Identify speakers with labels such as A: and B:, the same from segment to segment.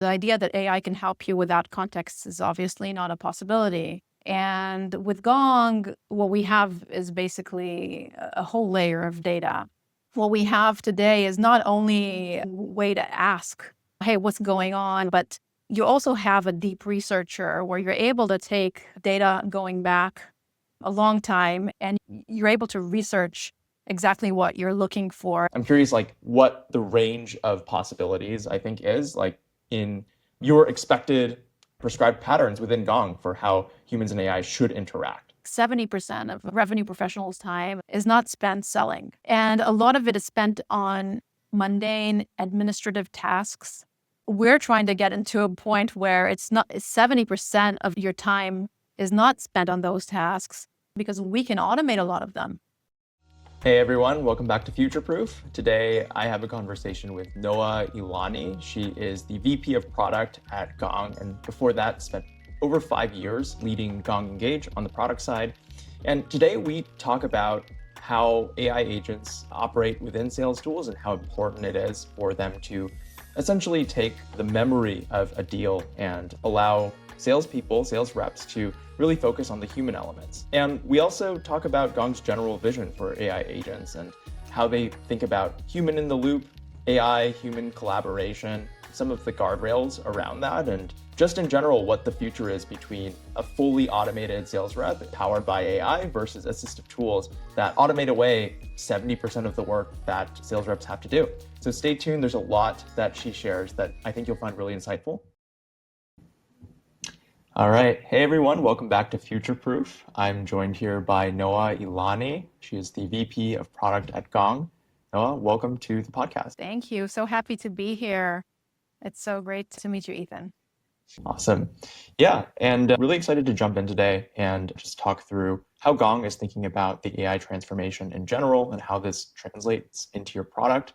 A: The idea that AI can help you without context is obviously not a possibility. And with Gong, what we have is basically a whole layer of data. What we have today is not only a way to ask, hey, what's going on, but you also have a deep researcher where you're able to take data going back a long time and you're able to research exactly what you're looking for.
B: I'm curious, like, what the range of possibilities I think is, like, in your expected prescribed patterns within Gong for how humans and AI should interact.
A: 70% of revenue professionals' time is not spent selling. And a lot of it is spent on mundane administrative tasks. We're trying to get into a point where it's not 70% of your time is not spent on those tasks because we can automate a lot of them.
B: Hey everyone, welcome back to Future Proof. Today I have a conversation with Noaa Ilani. She is the VP of Product at Gong, and before that spent over 5 years leading Gong Engage on the product side. And today we talk about how AI agents operate within sales tools and how important it is for them to essentially take the memory of a deal and allow salespeople, sales reps to really focus on the human elements. And we also talk about Gong's general vision for AI agents and how they think about human in the loop, AI, human collaboration, some of the guardrails around that, and just in general, what the future is between a fully automated sales rep powered by AI versus assistive tools that automate away 70% of the work that sales reps have to do. So stay tuned. There's a lot that she shares that I think you'll find really insightful. All right. Hey, everyone. Welcome back to Future Proof. I'm joined here by Noaa Ilani. She is the VP of Product at Gong. Noaa, welcome to the podcast.
A: Thank you. So happy to be here. It's so great to meet you, Ethan.
B: Awesome. Yeah, and really excited to jump in today and just talk through how Gong is thinking about the AI transformation in general and how this translates into your product.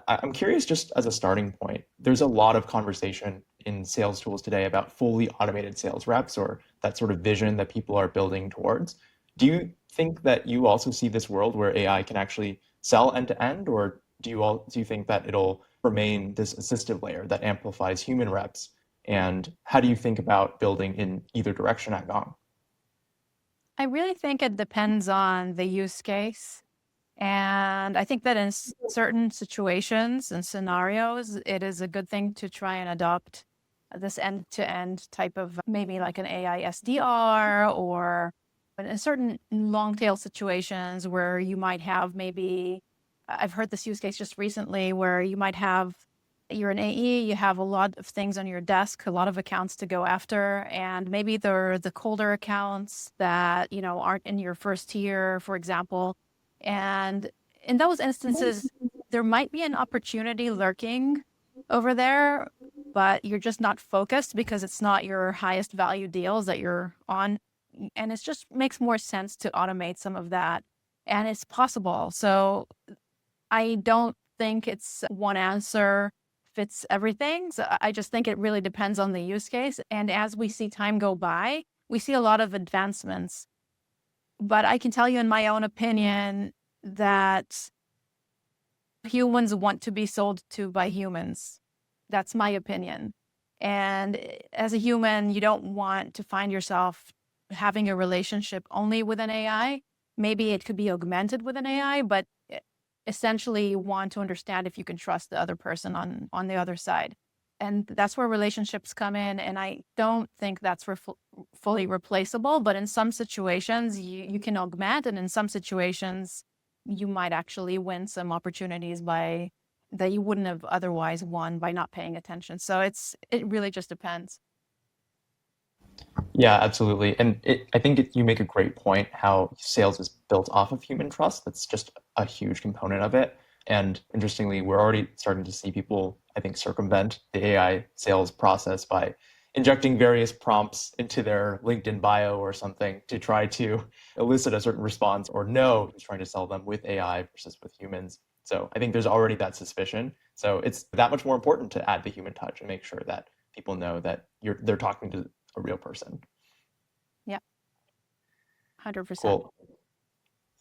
B: I'm curious, just as a starting point, there's a lot of conversation in sales tools today about fully automated sales reps or that sort of vision that people are building towards. Do you think that you also see this world where AI can actually sell end to end, or do you think that it'll remain this assistive layer that amplifies human reps? And how do you think about building in either direction at Gong?
A: I really think it depends on the use case. And I think that in certain situations and scenarios, it is a good thing to try and adopt this end-to-end type of maybe like an AI SDR, or in certain long tail situations where you might have maybe, I've heard this use case just recently where you might have, you're an AE, you have a lot of things on your desk, a lot of accounts to go after, and maybe they're the colder accounts that, aren't in your first tier, for example. And in those instances, there might be an opportunity lurking over there, but you're just not focused because it's not your highest value deals that you're on. And it just makes more sense to automate some of that. And it's possible. So I don't think it's one answer fits everything. So I just think it really depends on the use case. And as we see time go by, we see a lot of advancements. But I can tell you in my own opinion that humans want to be sold to by humans. That's my opinion. And as a human, you don't want to find yourself having a relationship only with an AI. Maybe it could be augmented with an AI, but essentially you want to understand if you can trust the other person on the other side. And that's where relationships come in. And I don't think that's fully replaceable, but in some situations you can augment, and in some situations you might actually win some opportunities that you wouldn't have otherwise won by not paying attention. So it really just depends.
B: Yeah, absolutely. And I think you make a great point how sales is built off of human trust. That's just a huge component of it. And interestingly, we're already starting to see people, I think, circumvent the AI sales process by injecting various prompts into their LinkedIn bio or something to try to elicit a certain response or know who's trying to sell them with AI versus with humans. So I think there's already that suspicion. So it's that much more important to add the human touch and make sure that people know that they're talking to a real person.
A: Yeah, 100%.
B: Cool.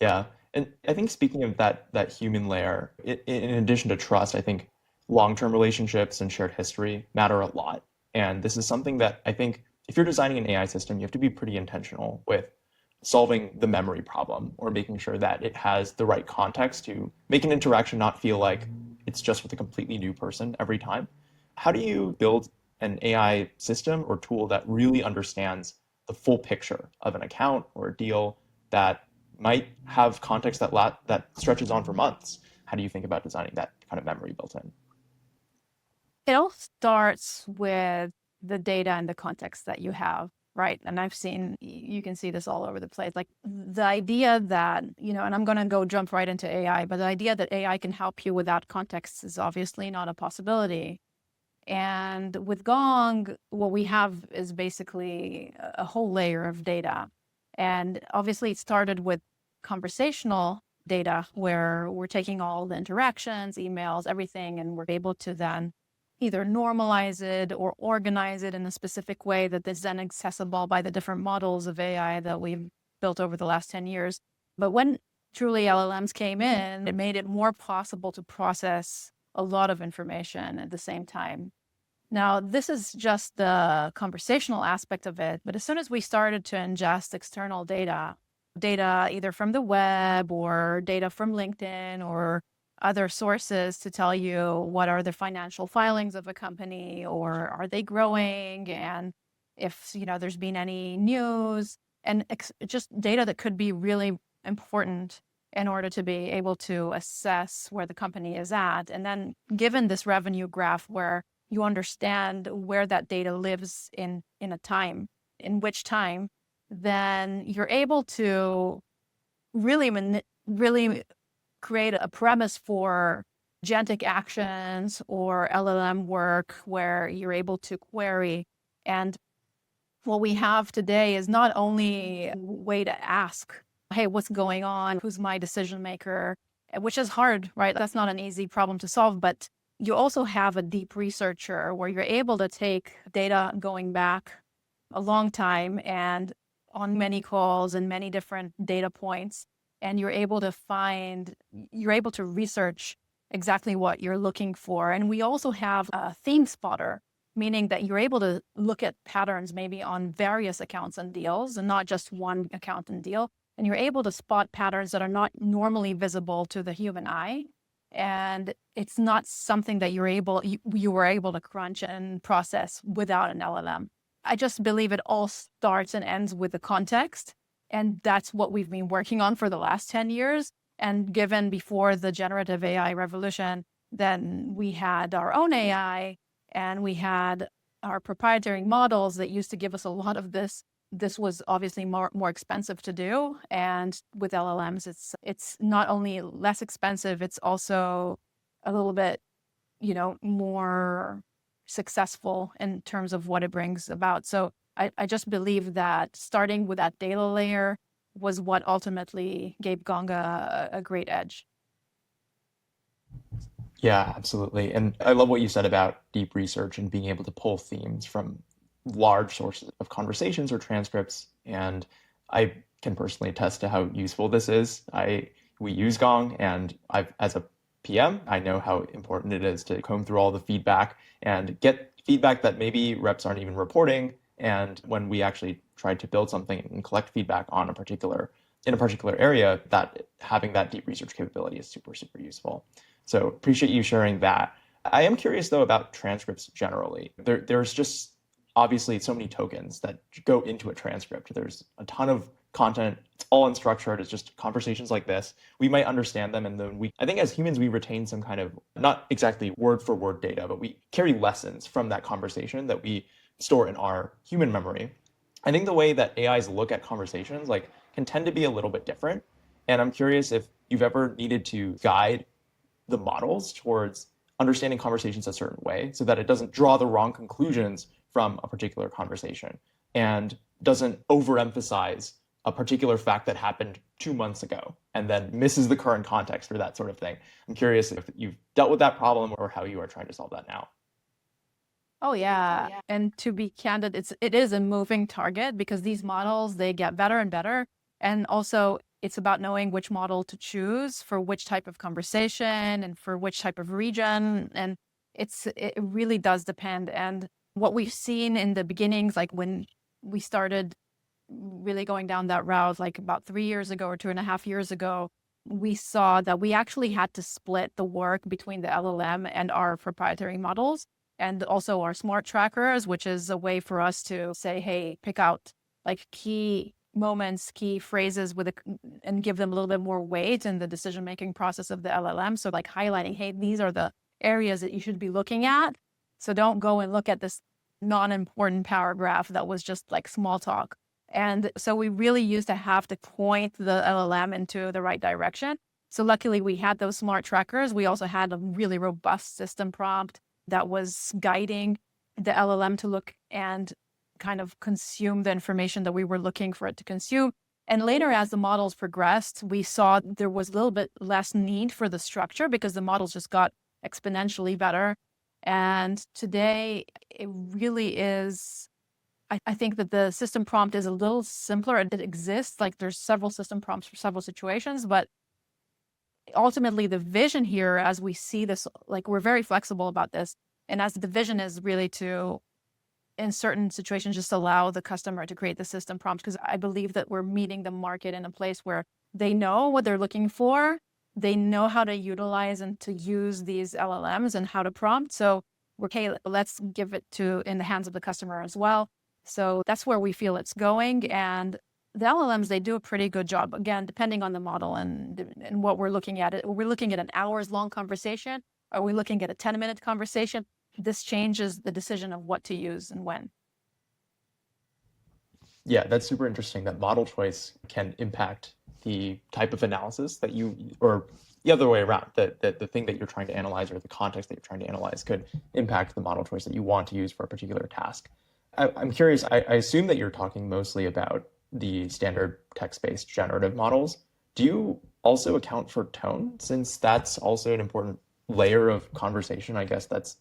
B: Yeah. And I think speaking of that human layer, in addition to trust, I think long-term relationships and shared history matter a lot. And this is something that I think if you're designing an AI system, you have to be pretty intentional with solving the memory problem or making sure that it has the right context to make an interaction not feel like it's just with a completely new person every time. How do you build an AI system or tool that really understands the full picture of an account or a deal that might have context that stretches on for months? How do you think about designing that kind of memory built in?
A: It all starts with the data and the context that you have, right? And you can see this all over the place. Like the idea that, and I'm going to go jump right into AI, but the idea that AI can help you without context is obviously not a possibility. And with Gong, what we have is basically a whole layer of data. And obviously, it started with conversational data where we're taking all the interactions, emails, everything, and we're able to then either normalize it or organize it in a specific way that is then accessible by the different models of AI that we've built over the last 10 years. But when truly LLMs came in, it made it more possible to process a lot of information at the same time. Now, this is just the conversational aspect of it, but as soon as we started to ingest external data either from the web or data from LinkedIn or other sources to tell you what are the financial filings of a company or are they growing and if there's been any news and just data that could be really important in order to be able to assess where the company is at. And then given this revenue graph where you understand where that data lives in which time, then you're able to really create a premise for agentic actions or LLM work where you're able to query. And what we have today is not only a way to ask, hey, what's going on? Who's my decision maker? Which is hard, right? That's not an easy problem to solve, but you also have a deep researcher where you're able to take data going back a long time and on many calls and many different data points. And you're able to research exactly what you're looking for. And we also have a theme spotter, meaning that you're able to look at patterns maybe on various accounts and deals and not just one account and deal. And you're able to spot patterns that are not normally visible to the human eye. And it's not something that you were able to crunch and process without an LLM. I just believe it all starts and ends with the context. And that's what we've been working on for the last 10 years. And given before the generative AI revolution, then we had our own AI and we had our proprietary models that used to give us a lot of this. This was obviously more expensive to do. And with LLMs, it's not only less expensive, it's also a little bit, more successful in terms of what it brings about. So I just believe that starting with that data layer was what ultimately gave Gong a great edge.
B: Yeah, absolutely. And I love what you said about deep research and being able to pull themes from large sources of conversations or transcripts. And I can personally attest to how useful this is. We use Gong, and as a PM, I know how important it is to comb through all the feedback and get feedback that maybe reps aren't even reporting. And when we actually try to build something and collect feedback in a particular area, that having that deep research capability is super, super useful. So appreciate you sharing that. I am curious though about transcripts generally. There's just obviously so many tokens that go into a transcript. There's a ton of content. It's all unstructured. It's just conversations like this. We might understand them, and then I think as humans, we retain some kind of, not exactly word for word data, but we carry lessons from that conversation that we store in our human memory. I think the way that AIs look at conversations can tend to be a little bit different. And I'm curious if you've ever needed to guide the models towards understanding conversations a certain way so that it doesn't draw the wrong conclusions from a particular conversation and doesn't overemphasize a particular fact that happened 2 months ago and then misses the current context or that sort of thing. I'm curious if you've dealt with that problem or how you are trying to solve that now.
A: Oh yeah. And to be candid, it is a moving target because these models, they get better and better. And also it's about knowing which model to choose for which type of conversation and for which type of region. And it really does depend. And what we've seen in the beginnings, like when we started really going down that route, like about 3 years ago or 2.5 years ago, we saw that we actually had to split the work between the LLM and our proprietary models, and also our smart trackers, which is a way for us to say, hey, pick out like key moments, key phrases and give them a little bit more weight in the decision-making process of the LLM. So like highlighting, hey, these are the areas that you should be looking at. So don't go and look at this non-important paragraph that was just like small talk. And so we really used to have to point the LLM into the right direction. So luckily we had those smart trackers. We also had a really robust system prompt that was guiding the LLM to look and kind of consume the information that we were looking for it to consume. And later, as the models progressed, we saw there was a little bit less need for the structure because the models just got exponentially better. And today, it really is. I think that the system prompt is a little simpler. It exists, like there's several system prompts for several situations, but ultimately the vision here, as we see this, like we're very flexible about this. And as the vision is really to, in certain situations, just allow the customer to create the system prompt, because I believe that we're meeting the market in a place where they know what they're looking for. They know how to utilize and to use these LLMs and how to prompt. So we're okay, let's give it in the hands of the customer as well. So that's where we feel it's going. And the LLMs, they do a pretty good job. Again, depending on the model and what we're looking at. We're looking at an hours-long conversation. Are we looking at a 10-minute conversation? This changes the decision of what to use and when.
B: Yeah, that's super interesting that model choice can impact the type of analysis that or the other way around, that the thing that you're trying to analyze or the context that you're trying to analyze could impact the model choice that you want to use for a particular task. I'm curious, I assume that you're talking mostly about the standard text-based generative models. Do you also account for tone, since that's also an important layer of conversation, I guess, that's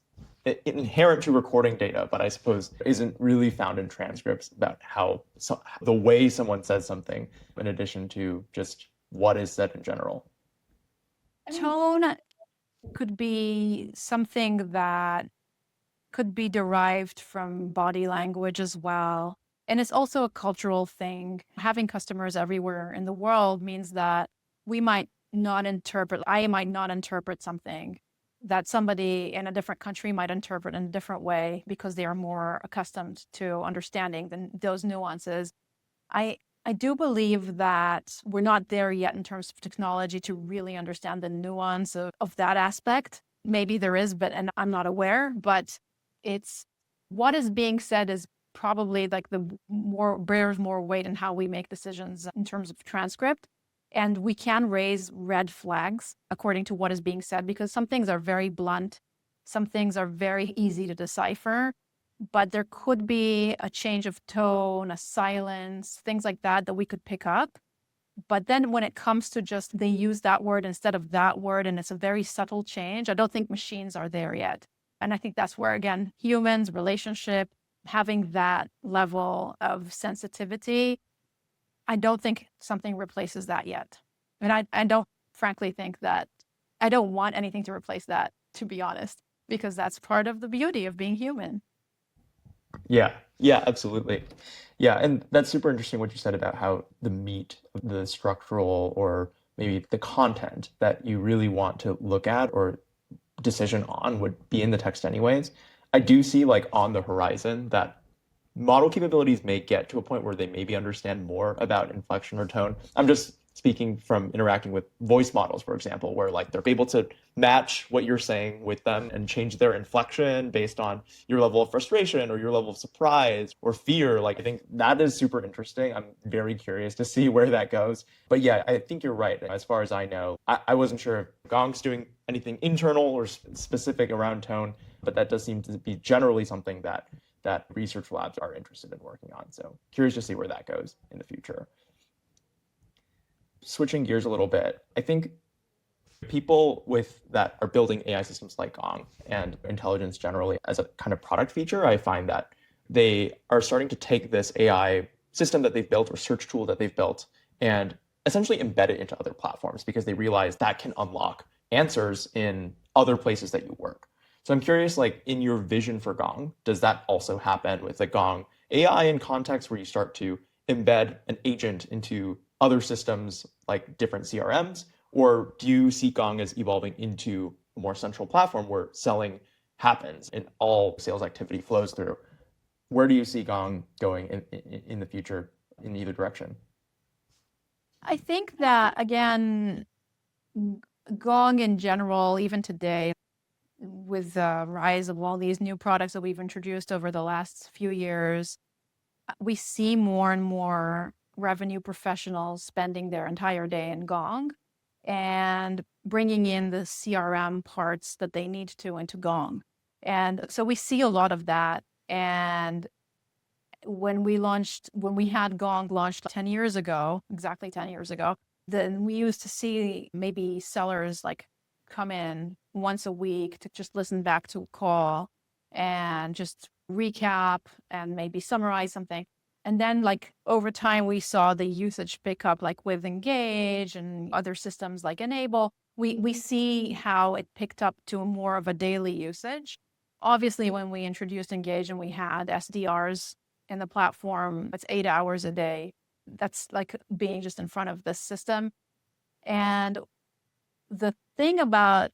B: inherent to recording data, but I suppose isn't really found in transcripts about the way someone says something, in addition to just what is said in general?
A: Tone could be something that could be derived from body language as well. And it's also a cultural thing. Having customers everywhere in the world means that I might not interpret something that somebody in a different country might interpret in a different way because they are more accustomed to understanding those nuances. I do believe that we're not there yet in terms of technology to really understand the nuance of that aspect. Maybe there is, and I'm not aware, but it's what is being said is probably like bears more weight in how we make decisions in terms of transcript. And we can raise red flags according to what is being said, because some things are very blunt, some things are very easy to decipher, but there could be a change of tone, a silence, things like that we could pick up. But then when it comes to just they use that word instead of that word, and it's a very subtle change, I don't think machines are there yet. And I think that's where, again, humans, relationship, having that level of sensitivity, I don't think something replaces that yet. And I don't frankly think that, I don't want anything to replace that, to be honest, because that's part of the beauty of being human.
B: Yeah, absolutely. Yeah, and that's super interesting what you said about how the meat of the structural or maybe the content that you really want to look at or decision on would be in the text anyways. I do see like on the horizon that model capabilities may get to a point where they maybe understand more about inflection or tone. I'm just speaking from interacting with voice models, for example, where like they're able to match what you're saying with them and change their inflection based on your level of frustration or your level of surprise or fear. Like, I think that is super interesting. I'm very curious to see where that goes. But yeah, I think you're right. As far as I know, I wasn't sure if Gong's doing anything internal or specific around tone, but that does seem to be generally something that research labs are interested in working on. So curious to see where that goes in the future. Switching gears a little bit, I think people that are building AI systems like Gong and intelligence generally as a kind of product feature, I find that they are starting to take this AI system that they've built or search tool that they've built and essentially embed it into other platforms, because they realize that can unlock answers in other places that you work. So I'm curious, like in your vision for Gong, does that also happen with the Gong AI in context where you start to embed an agent into other systems like different CRMs? Or do you see Gong as evolving into a more central platform where selling happens and all sales activity flows through? Where do you see Gong going in the future in either direction?
A: I think that, again, Gong in general, even today, with the rise of all these new products that we've introduced over the last few years, we see more and more revenue professionals spending their entire day in Gong and bringing in the CRM parts that they need to into Gong. And so we see a lot of that. And when we had Gong launched 10 years ago, exactly 10 years ago, then we used to see maybe sellers like come in once a week to just listen back to a call and just recap and maybe summarize something. And then like over time, we saw the usage pick up like with Engage and other systems like Enable. We see how it picked up to more of a daily usage. Obviously, when we introduced Engage and we had SDRs in the platform, it's 8 hours a day. That's like being just in front of the system. And the thing about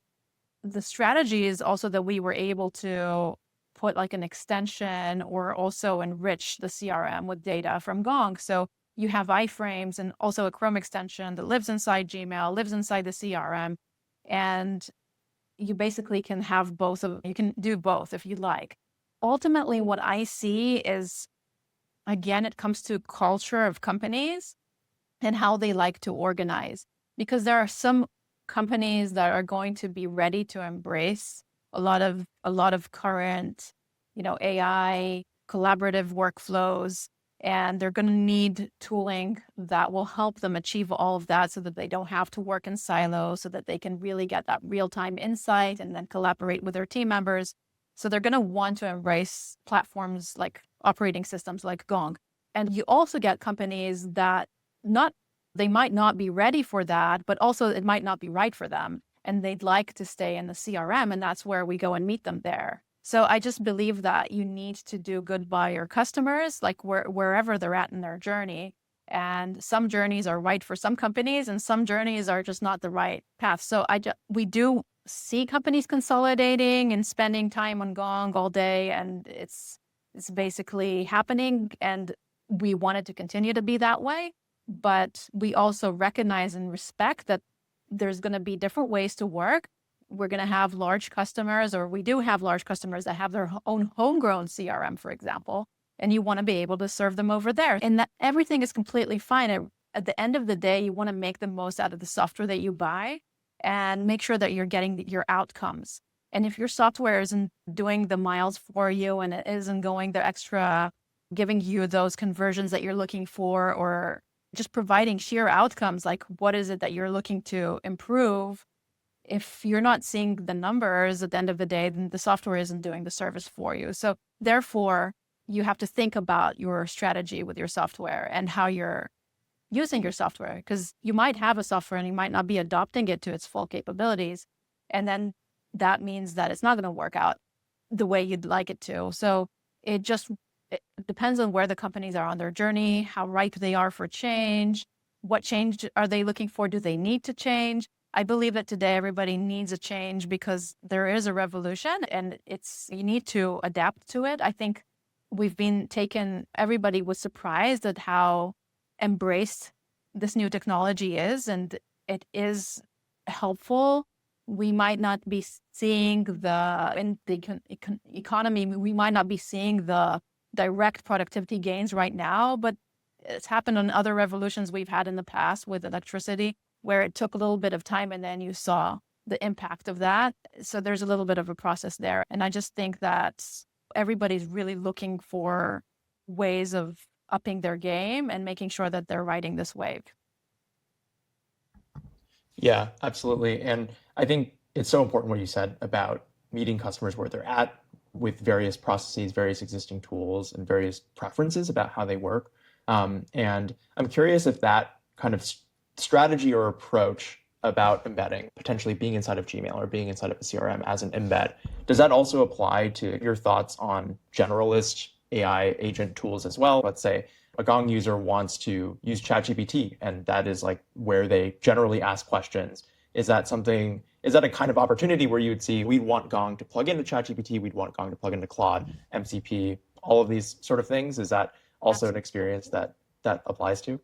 A: the strategy is also that we were able to put like an extension or also enrich the CRM with data from Gong. So you have iframes and also a Chrome extension that lives inside Gmail, lives inside the CRM. And you basically can have both of, you can do both if you like. Ultimately, what I see is, again, it comes to culture of companies and how they like to organize. Because there are some companies that are going to be ready to embrace a lot of current, AI collaborative workflows, and they're going to need tooling that will help them achieve all of that so that they don't have to work in silos, so that they can really get that real-time insight and then collaborate with their team members. So they're going to want to embrace platforms like operating systems like Gong. And you also get companies that they might not be ready for that, but also it might not be right for them. And they'd like to stay in the CRM, and that's where we go and meet them there. So I just believe that you need to do good by your customers, like wherever they're at in their journey. And some journeys are right for some companies, and some journeys are just not the right path. So we do see companies consolidating and spending time on Gong all day, and it's basically happening. And we want it to continue to be that way. But we also recognize and respect that there's going to be different ways to work. We're going to have large customers, or we do have large customers that have their own homegrown CRM, for example, and you want to be able to serve them over there. And that everything is completely fine. At the end of the day, you want to make the most out of the software that you buy and make sure that you're getting your outcomes. And if your software isn't doing the miles for you and it isn't going the extra, giving you those conversions that you're looking for, or just providing sheer outcomes, like what is it that you're looking to improve? If you're not seeing the numbers at the end of the day, then the software isn't doing the service for you. So therefore, you have to think about your strategy with your software and how you're using your software, because you might have a software and you might not be adopting it to its full capabilities. And then that means that it's not going to work out the way you'd like it to. So it depends on where the companies are on their journey, how ripe they are for change, what change are they looking for? Do they need to change? I believe that today everybody needs a change because there is a revolution and you need to adapt to it. I think everybody was surprised at how embraced this new technology is, and it is helpful. We might not be seeing in the economy, we might not be seeing the direct productivity gains right now, but it's happened on other revolutions we've had in the past with electricity, where it took a little bit of time and then you saw the impact of that. So there's a little bit of a process there. And I just think that everybody's really looking for ways of upping their game and making sure that they're riding this wave.
B: Yeah, absolutely. And I think it's so important what you said about meeting customers where they're at with various processes, various existing tools, and various preferences about how they work. And I'm curious if that kind of strategy or approach about embedding, potentially being inside of Gmail or being inside of a CRM as an embed. Does that also apply to your thoughts on generalist AI agent tools as well? Let's say a Gong user wants to use ChatGPT, and that is like where they generally ask questions. Is that a kind of opportunity where you would see we'd want Gong to plug into ChatGPT, we'd want Gong to plug into Claude, MCP, all of these sort of things? Is that also an experience that applies to?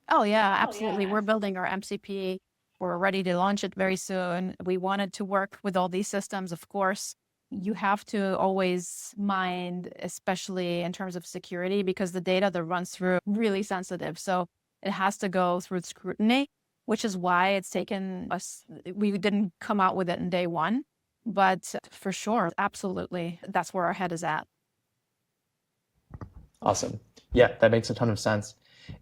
A: Oh, yeah, absolutely. We're building our MCP. We're ready to launch it very soon. We wanted to work with all these systems, of course. You have to always mind, especially in terms of security, because the data that runs through really sensitive. So it has to go through scrutiny, which is why it's taken us, we didn't come out with it in day one. But for sure, absolutely, that's where our head is at.
B: Awesome. Yeah, that makes a ton of sense.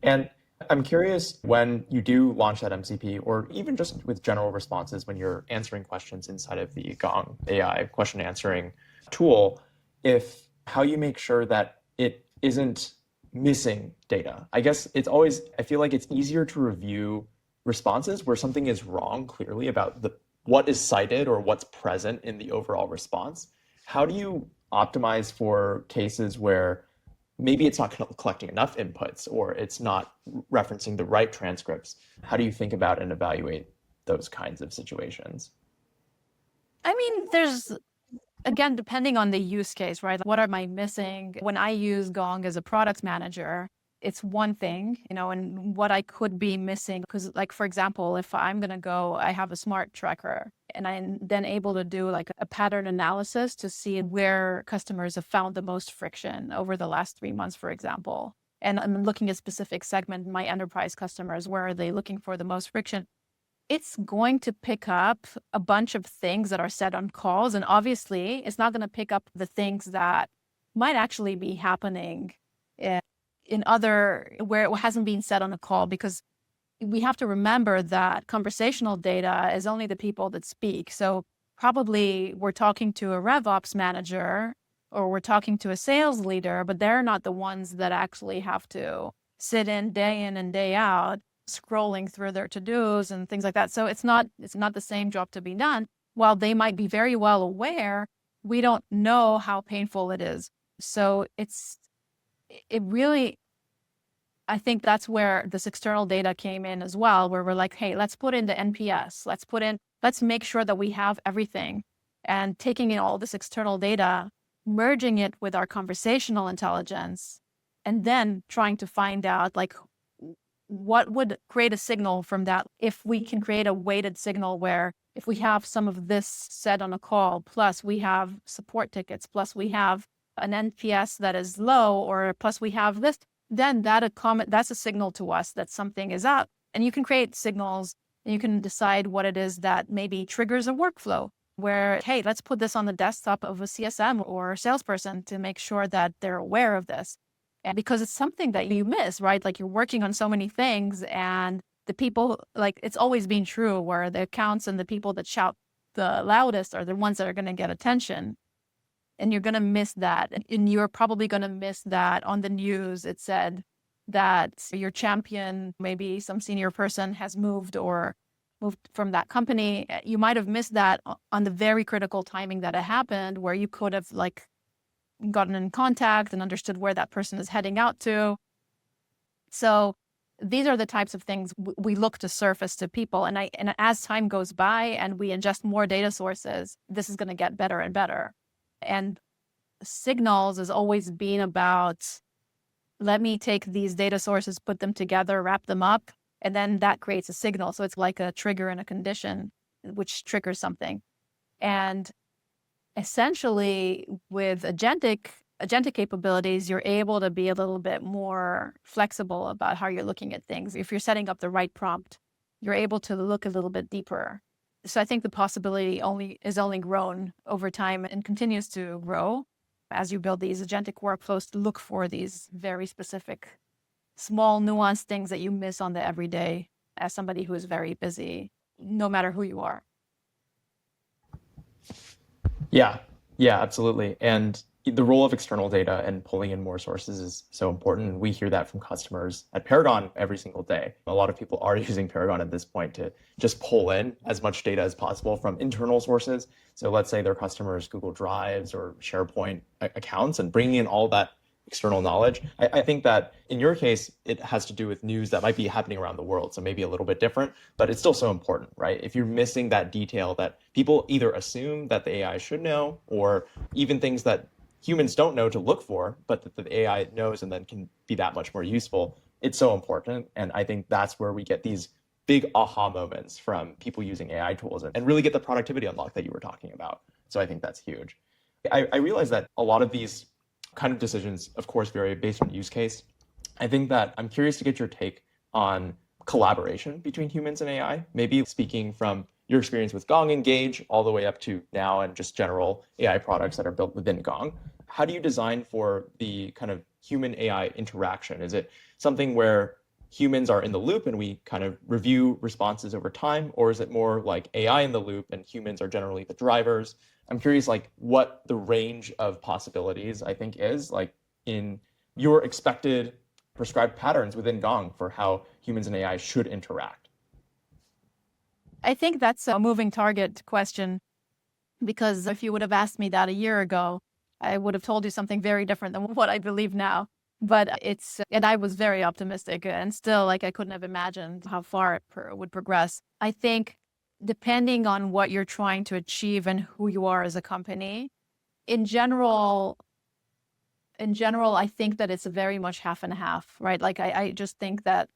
B: And I'm curious, when you do launch that MCP, or even just with general responses when you're answering questions inside of the Gong AI question answering tool, if how you make sure that it isn't missing data. I guess I feel like it's easier to review responses where something is wrong clearly about what is cited or what's present in the overall response. How do you optimize for cases where maybe it's not collecting enough inputs or it's not referencing the right transcripts? How do you think about and evaluate those kinds of situations?
A: I mean, again, depending on the use case, right? What am I missing? When I use Gong as a product manager, it's one thing, and what I could be missing. Because, like, for example, if I'm going to go, I have a smart tracker and I'm then able to do like a pattern analysis to see where customers have found the most friction over the last 3 months, for example. And I'm looking at specific segment, my enterprise customers, where are they looking for the most friction? It's going to pick up a bunch of things that are said on calls. And obviously, it's not going to pick up the things that might actually be happening in other where it hasn't been said on a call, because we have to remember that conversational data is only the people that speak. So probably we're talking to a RevOps manager or we're talking to a sales leader, but they're not the ones that actually have to sit in and day out, scrolling through their to-dos and things like that. So it's not the same job to be done. While they might be very well aware, we don't know how painful it is. So it really, I think that's where this external data came in as well, where we're like, hey, let's put in the NPS. Let's make sure that we have everything, and taking in all this external data, merging it with our conversational intelligence, and then trying to find out like what would create a signal from that. If we can create a weighted signal where if we have some of this said on a call, plus we have support tickets, plus we have an NPS that is low, or plus we have this, then that's a signal to us that something is up. And you can create signals and you can decide what it is that maybe triggers a workflow where, hey, let's put this on the desktop of a CSM or a salesperson to make sure that they're aware of this. And because it's something that you miss, right? Like you're working on so many things, and the people, like it's always been true where the accounts and the people that shout the loudest are the ones that are going to get attention. And you're going to miss that. And you're probably going to miss that on the news. It said that your champion, maybe some senior person, has moved from that company. You might have missed that on the very critical timing that it happened, where you could have like gotten in contact and understood where that person is heading out to. So these are the types of things we look to surface to people. And as time goes by and we ingest more data sources, this is going to get better and better. And signals has always been about, let me take these data sources, put them together, wrap them up, and then that creates a signal. So it's like a trigger and a condition, which triggers something. And essentially with agentic capabilities, you're able to be a little bit more flexible about how you're looking at things. If you're setting up the right prompt, you're able to look a little bit deeper. So I think the possibility is only grown over time and continues to grow as you build these agentic workflows to look for these very specific, small, nuanced things that you miss on the everyday as somebody who is very busy, no matter who you are.
B: Yeah, absolutely. And the role of external data and pulling in more sources is so important. And we hear that from customers at Paragon every single day. A lot of people are using Paragon at this point to just pull in as much data as possible from internal sources. So let's say their customers Google Drives or SharePoint accounts and bringing in all that external knowledge. I think that in your case, it has to do with news that might be happening around the world. So maybe a little bit different, but it's still so important, right? If you're missing that detail that people either assume that the AI should know, or even things that humans don't know to look for, but that the AI knows and then can be that much more useful, it's so important. And I think that's where we get these big aha moments from people using AI tools and really get the productivity unlock that you were talking about. So I think that's huge. I realize that a lot of these kind of decisions, of course, vary based on use case. I think that I'm curious to get your take on collaboration between humans and AI, maybe speaking from your experience with Gong Engage all the way up to now and just general AI products that are built within Gong. How do you design for the kind of human AI interaction? Is it something where humans are in the loop and we kind of review responses over time, or is it more like AI in the loop and humans are generally the drivers? I'm curious, like, what the range of possibilities I think is, like, in your expected prescribed patterns within Gong for how humans and AI should interact.
A: I think that's a moving target question, because if you would have asked me that a year ago, I would have told you something very different than what I believe now. But and I was very optimistic, and still, like, I couldn't have imagined how far it would progress. I think depending on what you're trying to achieve and who you are as a company, in general, I think that it's very much half and half, right? Like, I just think that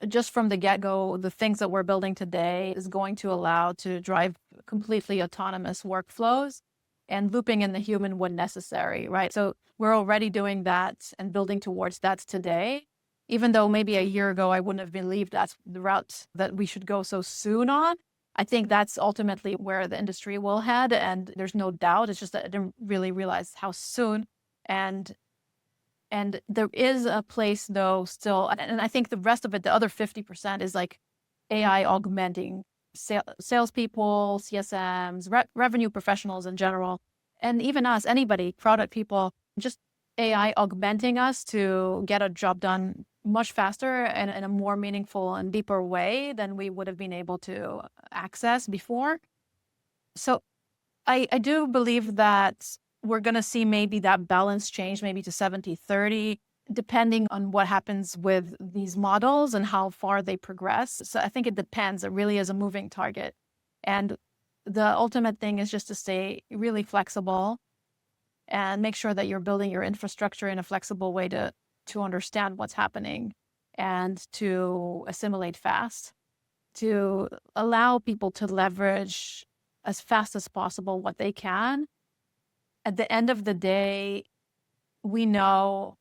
A: just from the get-go, the things that we're building today is going to allow to drive completely autonomous workflows, and looping in the human when necessary, right? So we're already doing that and building towards that today, even though maybe a year ago I wouldn't have believed that's the route that we should go so soon on. I think that's ultimately where the industry will head, and there's no doubt. It's just that I didn't really realize how soon. And there is a place, though, still, and I think the rest of it, the other 50%, is like AI augmenting salespeople, CSMs, revenue professionals in general, and even us, anybody, product people, just AI augmenting us to get a job done much faster and in a more meaningful and deeper way than we would have been able to access before. So I do believe that we're going to see maybe that balance change, maybe to 70-30, depending on what happens with these models and how far they progress. So I think it depends. It really is a moving target. And the ultimate thing is just to stay really flexible and make sure that you're building your infrastructure in a flexible way to understand what's happening and to assimilate fast, to allow people to leverage as fast as possible what they can. At the end of the day, we know,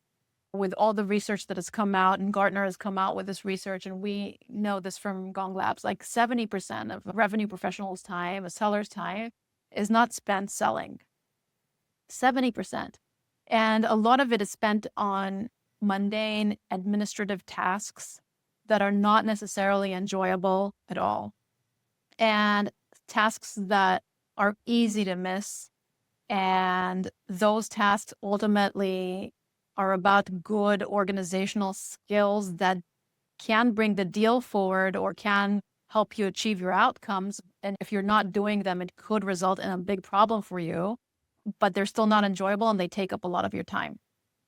A: with all the research that has come out, and Gartner has come out with this research, and we know this from Gong Labs, like 70% of revenue professionals' time, a seller's time, is not spent selling. 70%. And a lot of it is spent on mundane administrative tasks that are not necessarily enjoyable at all, and tasks that are easy to miss. And those tasks ultimately are about good organizational skills that can bring the deal forward or can help you achieve your outcomes. And if you're not doing them, it could result in a big problem for you, but they're still not enjoyable and they take up a lot of your time.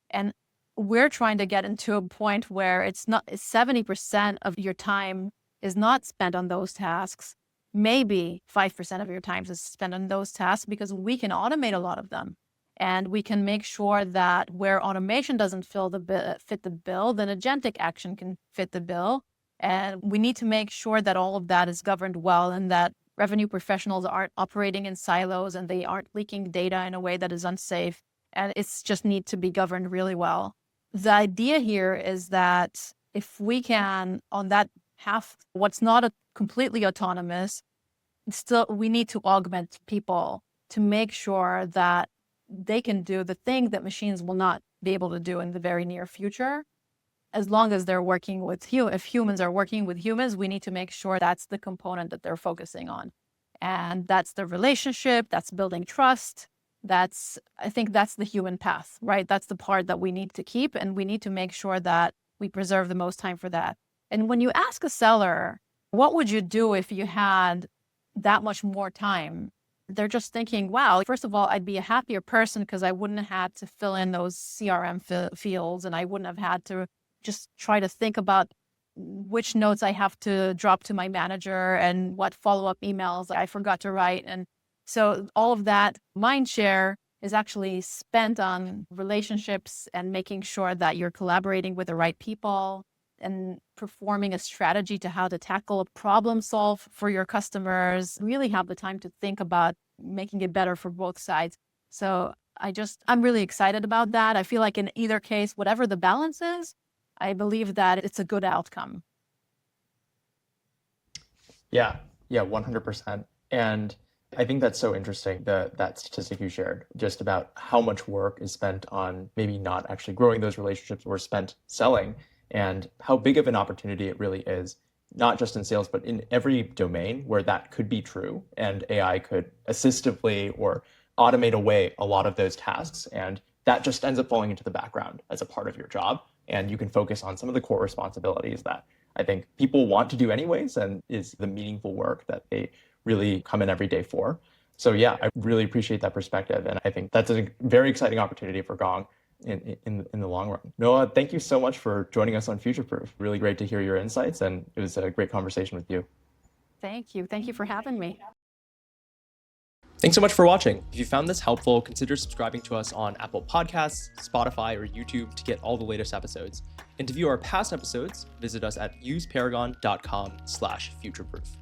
A: And we're trying to get into a point where it's not 70% of your time is not spent on those tasks. Maybe 5% of your time is spent on those tasks, because we can automate a lot of them. And we can make sure that where automation doesn't fit the bill, then agentic action can fit the bill. And we need to make sure that all of that is governed well, and that revenue professionals aren't operating in silos and they aren't leaking data in a way that is unsafe. And it's just need to be governed really well. The idea here is that if we can, on that half, what's not completely autonomous, still we need to augment people to make sure that they can do the thing that machines will not be able to do in the very near future. As long as they're working with if humans are working with humans, we need to make sure that's the component that they're focusing on. And that's the relationship, that's building trust, I think that's the human path, right? That's the part that we need to keep, and we need to make sure that we preserve the most time for that. And when you ask a seller, what would you do if you had that much more time? They're just thinking, wow, first of all, I'd be a happier person because I wouldn't have had to fill in those CRM fields, and I wouldn't have had to just try to think about which notes I have to drop to my manager and what follow-up emails I forgot to write. And so all of that mind share is actually spent on relationships and making sure that you're collaborating with the right people and performing a strategy to how to tackle a problem, solve for your customers, really have the time to think about making it better for both sides. So I'm really excited about that. I feel like in either case, whatever the balance is, I believe that it's a good outcome.
B: Yeah, 100%. And I think that's so interesting, that statistic you shared, just about how much work is spent on maybe not actually growing those relationships or spent selling, and how big of an opportunity it really is, not just in sales, but in every domain where that could be true. And AI could assistively or automate away a lot of those tasks. And that just ends up falling into the background as a part of your job. And you can focus on some of the core responsibilities that I think people want to do anyways, and is the meaningful work that they really come in every day for. So yeah, I really appreciate that perspective. And I think that's a very exciting opportunity for Gong in the long run. Noaa, thank you so much for joining us on Future Proof. Really great to hear your insights, and it was a great conversation with you.
A: Thank you. Thank you for having me.
B: Thanks so much for watching. If you found this helpful, consider subscribing to us on Apple Podcasts, Spotify, or YouTube to get all the latest episodes. And to view our past episodes, visit us at useparagon.com/futureproof.